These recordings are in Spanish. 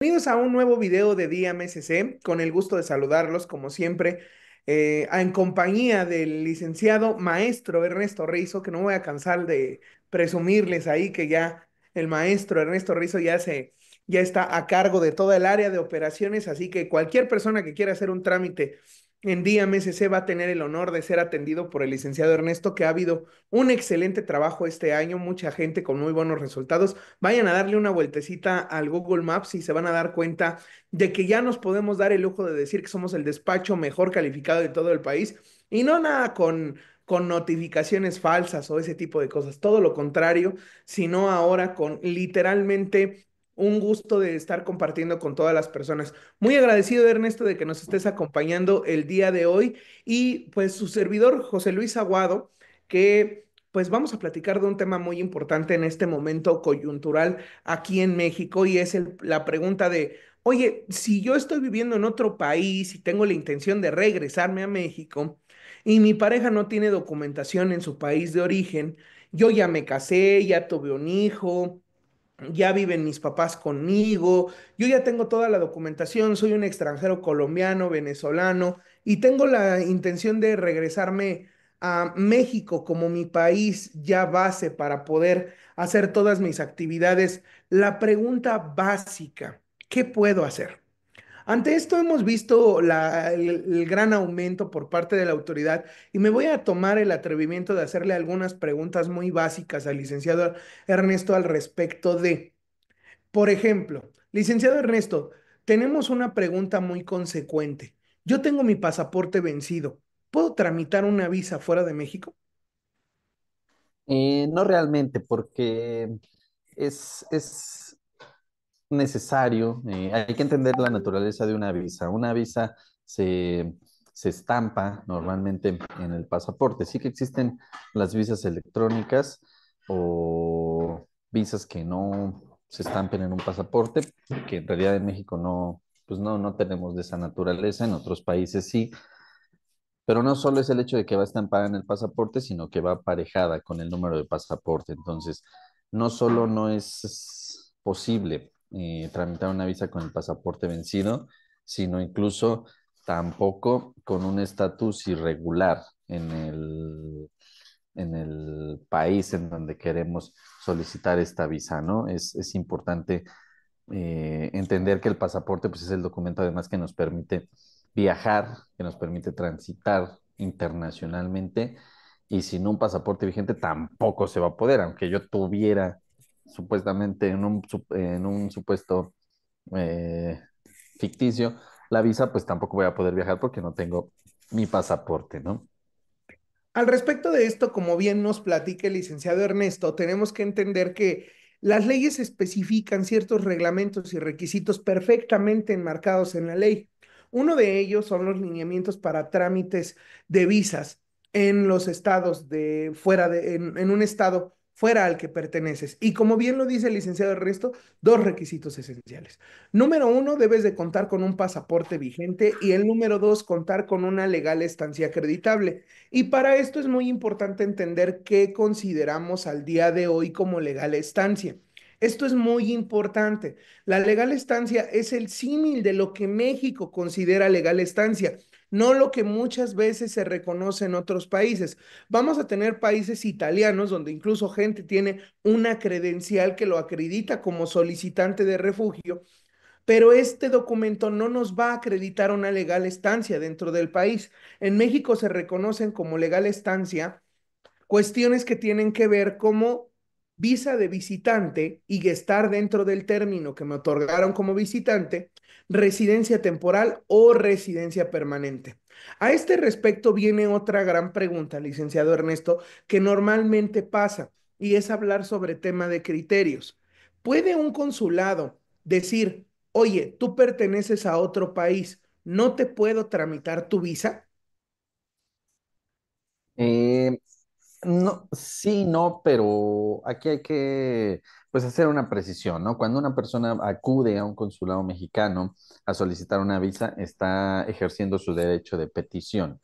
Bienvenidos a un nuevo video de Día MSC, con el gusto de saludarlos como siempre, en compañía del licenciado maestro Ernesto Rizo, que no voy a cansar de presumirles ahí que ya el maestro Ernesto Rizo ya está a cargo de toda el área de operaciones, así que cualquier persona que quiera hacer un trámite en Día MSC va a tener el honor de ser atendido por el licenciado Ernesto, que ha habido un excelente trabajo este año, mucha gente con muy buenos resultados. Vayan a darle una vueltecita al Google Maps y se van a dar cuenta de que ya nos podemos dar el lujo de decir que somos el despacho mejor calificado de todo el país y no nada con notificaciones falsas o ese tipo de cosas, todo lo contrario, sino ahora con literalmente un gusto de estar compartiendo con todas las personas. Muy agradecido, Ernesto, de que nos estés acompañando el día de hoy y pues su servidor, José Luis Aguado, que pues vamos a platicar de un tema muy importante en este momento coyuntural aquí en México y es la pregunta de, oye, si yo estoy viviendo en otro país y tengo la intención de regresarme a México y mi pareja no tiene documentación en su país de origen, yo ya me casé, ya tuve un hijo, ya viven mis papás conmigo, yo ya tengo toda la documentación, soy un extranjero colombiano, venezolano, y tengo la intención de regresarme a México como mi país ya base para poder hacer todas mis actividades. La pregunta básica, ¿qué puedo hacer? Ante esto hemos visto el gran aumento por parte de la autoridad y me voy a tomar el atrevimiento de hacerle algunas preguntas muy básicas al licenciado Ernesto al respecto de... Por ejemplo, licenciado Ernesto, tenemos una pregunta muy consecuente. Yo tengo mi pasaporte vencido. ¿Puedo tramitar una visa fuera de México? No realmente, porque es necesario, hay que entender la naturaleza de una visa. Una visa se, se estampa normalmente en el pasaporte. Sí que existen las visas electrónicas o visas que no se estampen en un pasaporte, que en realidad en México no, pues no tenemos de esa naturaleza, en otros países sí. Pero no solo es el hecho de que va estampada en el pasaporte, sino que va aparejada con el número de pasaporte. Entonces, no solo no es posible tramitar una visa con el pasaporte vencido, sino incluso tampoco con un estatus irregular en el país en donde queremos solicitar esta visa, ¿no? Es importante entender que el pasaporte pues, es el documento además que nos permite viajar, que nos permite transitar internacionalmente y sin un pasaporte vigente tampoco se va a poder, aunque yo tuviera supuestamente en un supuesto eh, ficticio la visa, pues tampoco voy a poder viajar porque no tengo mi pasaporte, ¿no? Al respecto de esto, como bien nos platica el licenciado Ernesto, tenemos que entender que las leyes especifican ciertos reglamentos y requisitos perfectamente enmarcados en la ley. Uno de ellos son los lineamientos para trámites de visas en los estados de fuera en un estado fuera al que perteneces. Y como bien lo dice el licenciado Ernesto, dos requisitos esenciales. Número uno, debes de contar con un pasaporte vigente y el número dos, contar con una legal estancia acreditable. Y para esto es muy importante entender qué consideramos al día de hoy como legal estancia. Esto es muy importante. La legal estancia es el símil de lo que México considera legal estancia, no lo que muchas veces se reconoce en otros países. Vamos a tener países italianos donde incluso gente tiene una credencial que lo acredita como solicitante de refugio, pero este documento no nos va a acreditar una legal estancia dentro del país. En México se reconocen como legal estancia cuestiones que tienen que ver como visa de visitante y estar dentro del término que me otorgaron como visitante, residencia temporal o residencia permanente. A este respecto viene otra gran pregunta, licenciado Ernesto, que normalmente pasa y es hablar sobre tema de criterios. ¿Puede un consulado decir, oye, tú perteneces a otro país, no te puedo tramitar tu visa? Eh, No, sí, no, pero aquí hay que pues hacer una precisión, ¿no? Cuando una persona acude a un consulado mexicano a solicitar una visa, está ejerciendo su derecho de petición.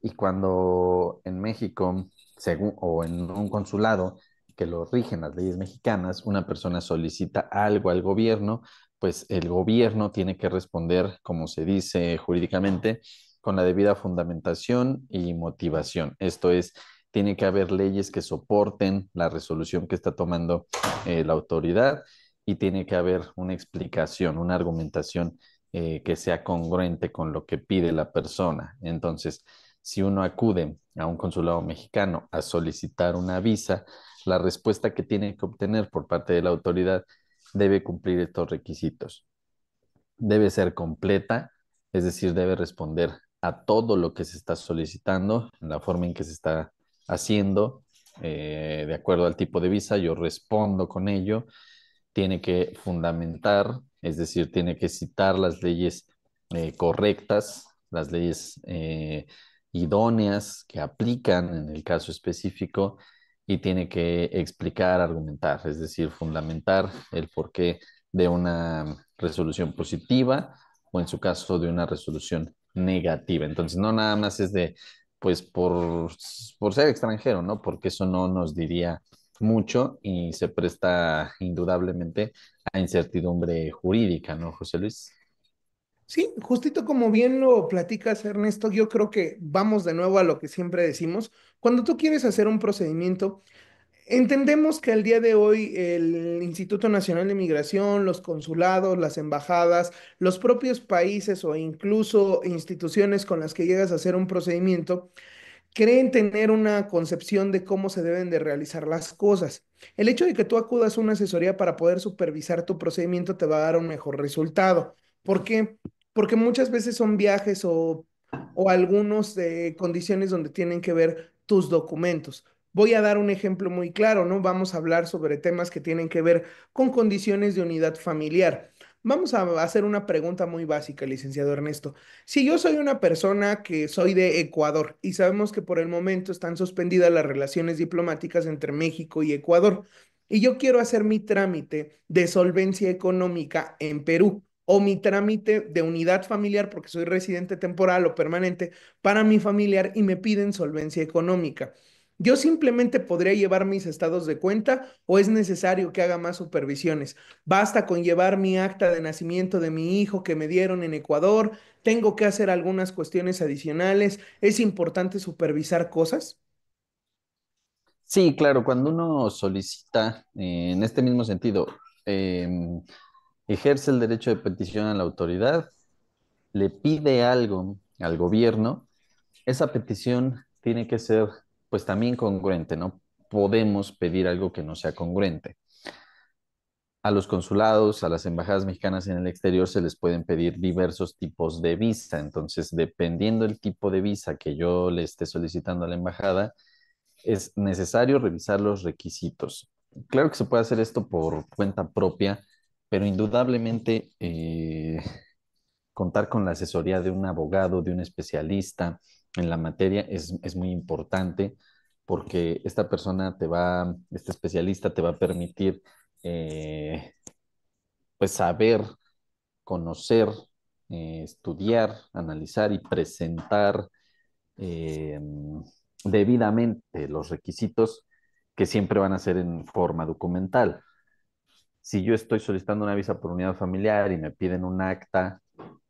Y cuando en México, según, o en un consulado que lo rigen las leyes mexicanas, una persona solicita algo al gobierno, pues el gobierno tiene que responder, como se dice jurídicamente, con la debida fundamentación y motivación. Esto es, tiene que haber leyes que soporten la resolución que está tomando la autoridad y tiene que haber una explicación, una argumentación que sea congruente con lo que pide la persona. Entonces, si uno acude a un consulado mexicano a solicitar una visa, la respuesta que tiene que obtener por parte de la autoridad debe cumplir estos requisitos. Debe ser completa, es decir, debe responder a todo lo que se está solicitando, en la forma en que se está haciendo, de acuerdo al tipo de visa, yo respondo con ello. Tiene que fundamentar, es decir, tiene que citar las leyes correctas, las leyes idóneas que aplican en el caso específico y tiene que explicar, argumentar, es decir, fundamentar el porqué de una resolución positiva o en su caso de una resolución negativa. Entonces, no nada más es de, pues, por ser extranjero, ¿no? Porque eso no nos diría mucho y se presta indudablemente a incertidumbre jurídica, ¿no, José Luis? Sí, justito como bien lo platicas, Ernesto, yo creo que vamos de nuevo a lo que siempre decimos. Cuando tú quieres hacer un procedimiento, entendemos que al día de hoy el Instituto Nacional de Migración, los consulados, las embajadas, los propios países o incluso instituciones con las que llegas a hacer un procedimiento, creen tener una concepción de cómo se deben de realizar las cosas. El hecho de que tú acudas a una asesoría para poder supervisar tu procedimiento te va a dar un mejor resultado. ¿Por qué? Porque muchas veces son viajes o algunos de condiciones donde tienen que ver tus documentos. Voy a dar un ejemplo muy claro, ¿no? Vamos a hablar sobre temas que tienen que ver con condiciones de unidad familiar. Vamos a hacer una pregunta muy básica, licenciado Ernesto. Si yo soy una persona que soy de Ecuador y sabemos que por el momento están suspendidas las relaciones diplomáticas entre México y Ecuador, y yo quiero hacer mi trámite de solvencia económica en Perú o mi trámite de unidad familiar porque soy residente temporal o permanente para mi familiar y me piden solvencia económica. ¿Yo simplemente podría llevar mis estados de cuenta o es necesario que haga más supervisiones? ¿Basta con llevar mi acta de nacimiento de mi hijo que me dieron en Ecuador? ¿Tengo que hacer algunas cuestiones adicionales? ¿Es importante supervisar cosas? Sí, claro, cuando uno solicita, en este mismo sentido, eh, ejerce el derecho de petición a la autoridad, le pide algo al gobierno, esa petición tiene que ser pues también congruente, ¿no? Podemos pedir algo que no sea congruente. A los consulados, a las embajadas mexicanas en el exterior se les pueden pedir diversos tipos de visa. Entonces, dependiendo del tipo de visa que yo le esté solicitando a la embajada, es necesario revisar los requisitos. Claro que se puede hacer esto por cuenta propia, pero indudablemente contar con la asesoría de un abogado, de un especialista en la materia es muy importante porque esta persona te va, este especialista te va a permitir pues saber, conocer, estudiar, analizar y presentar eh, debidamente los requisitos que siempre van a ser en forma documental. Si yo estoy solicitando una visa por unidad familiar y me piden un acta,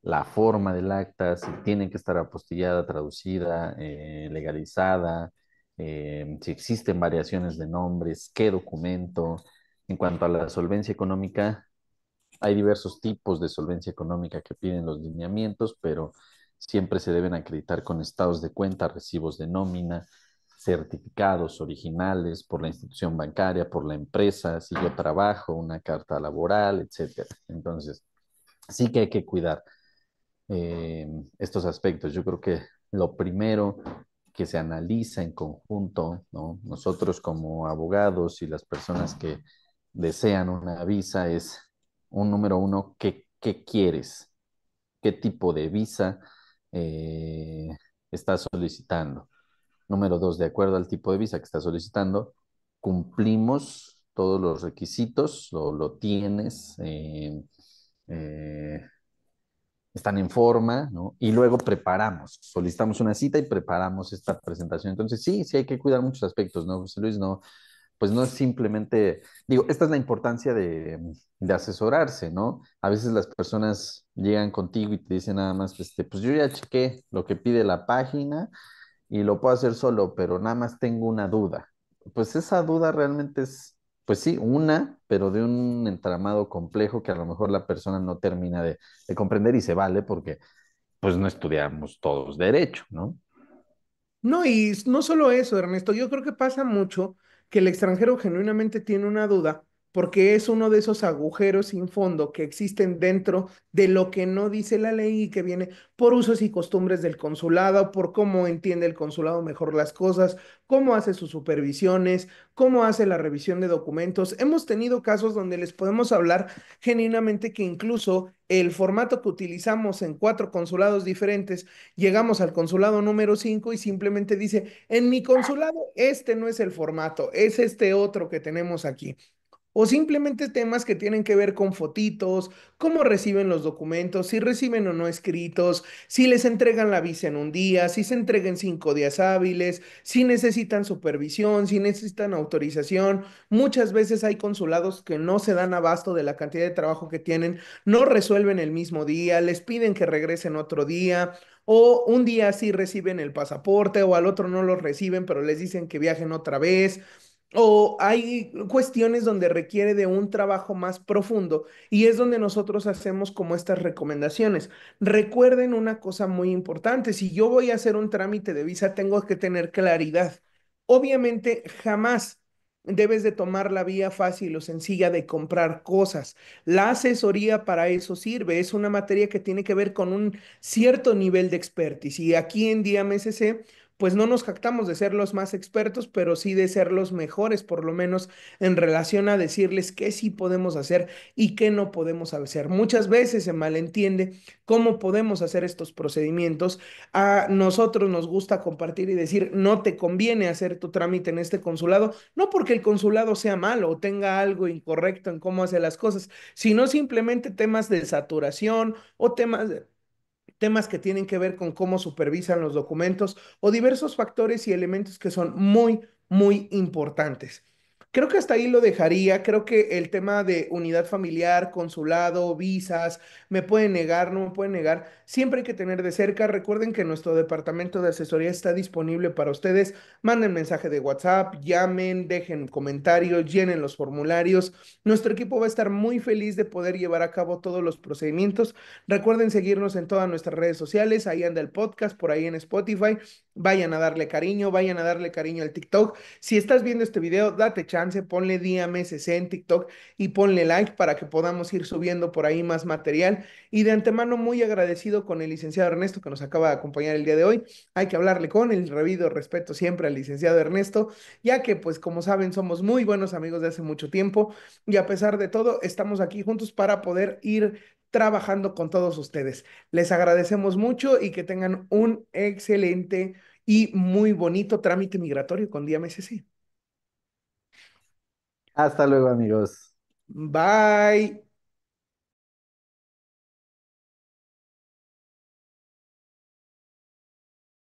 la forma del acta, si tiene que estar apostillada, traducida, legalizada, si existen variaciones de nombres, qué documento. En cuanto a la solvencia económica, hay diversos tipos de solvencia económica que piden los lineamientos, pero siempre se deben acreditar con estados de cuenta, recibos de nómina, certificados originales por la institución bancaria, por la empresa, si yo trabajo, una carta laboral, etcétera. Entonces, sí que hay que cuidar eh, estos aspectos. Yo creo que lo primero que se analiza en conjunto, ¿no? Nosotros como abogados y las personas que desean una visa es un número uno, ¿qué quieres? ¿Qué tipo de visa eh, estás solicitando? Número dos, de acuerdo al tipo de visa que estás solicitando, cumplimos todos los requisitos, lo tienes, eh, están en forma, ¿no? Y luego preparamos, solicitamos una cita y preparamos esta presentación. Entonces, sí, sí hay que cuidar muchos aspectos, ¿no, José Luis? No, pues no es simplemente, digo, esta es la importancia de asesorarse, ¿no? A veces las personas llegan contigo y te dicen nada más, pues yo ya chequé lo que pide la página y lo puedo hacer solo, pero nada más tengo una duda. Pues esa duda realmente es, pues sí, una, pero de un entramado complejo que a lo mejor la persona no termina de comprender y se vale porque pues no estudiamos todos derecho, ¿no? No, y no solo eso, Ernesto, yo creo que pasa mucho que el extranjero genuinamente tiene una duda porque es uno de esos agujeros sin fondo que existen dentro de lo que no dice la ley y que viene por usos y costumbres del consulado, por cómo entiende el consulado mejor las cosas, cómo hace sus supervisiones, cómo hace la revisión de documentos. Hemos tenido casos donde les podemos hablar genuinamente que incluso el formato que utilizamos en 4 consulados diferentes. Llegamos al consulado número 5 y simplemente dice, en mi consulado este no es el formato, es este otro que tenemos aquí. O simplemente temas que tienen que ver con fotitos, cómo reciben los documentos, si reciben o no escritos, si les entregan la visa en un día, si se entreguen 5 días hábiles, si necesitan supervisión, si necesitan autorización. Muchas veces hay consulados que no se dan abasto de la cantidad de trabajo que tienen, no resuelven el mismo día, les piden que regresen otro día. O un día sí reciben el pasaporte o al otro no lo reciben, pero les dicen que viajen otra vez. O hay cuestiones donde requiere de un trabajo más profundo y es donde nosotros hacemos como estas recomendaciones. Recuerden una cosa muy importante, si yo voy a hacer un trámite de visa, tengo que tener claridad. Obviamente, jamás debes de tomar la vía fácil o sencilla de comprar cosas. La asesoría para eso sirve, es una materia que tiene que ver con un cierto nivel de expertise y aquí en DMSC pues no nos jactamos de ser los más expertos, pero sí de ser los mejores, por lo menos en relación a decirles qué sí podemos hacer y qué no podemos hacer. Muchas veces se malentiende cómo podemos hacer estos procedimientos. A nosotros nos gusta compartir y decir, no te conviene hacer tu trámite en este consulado, no porque el consulado sea malo o tenga algo incorrecto en cómo hace las cosas, sino simplemente temas de saturación o temas que tienen que ver con cómo supervisan los documentos o diversos factores y elementos que son muy, muy importantes. Creo que hasta ahí lo dejaría. Creo que el tema de unidad familiar, consulado, visas, me pueden negar, no me pueden negar. Siempre hay que tener de cerca. Recuerden que nuestro departamento de asesoría está disponible para ustedes. Manden mensaje de WhatsApp, llamen, dejen comentarios, llenen los formularios. Nuestro equipo va a estar muy feliz de poder llevar a cabo todos los procedimientos. Recuerden seguirnos en todas nuestras redes sociales, ahí anda el podcast, por ahí en Spotify. Vayan a darle cariño al TikTok. Si estás viendo este video, date chance, ponle DMSC en TikTok y ponle like para que podamos ir subiendo por ahí más material. Y de antemano, muy agradecido con el licenciado Ernesto que nos acaba de acompañar el día de hoy. Hay que hablarle con el debido respeto siempre al licenciado Ernesto, ya que, pues, como saben, somos muy buenos amigos de hace mucho tiempo y a pesar de todo, estamos aquí juntos para poder ir trabajando con todos ustedes. Les agradecemos mucho y que tengan un excelente y muy bonito trámite migratorio con DMSC. Hasta luego, amigos. Bye.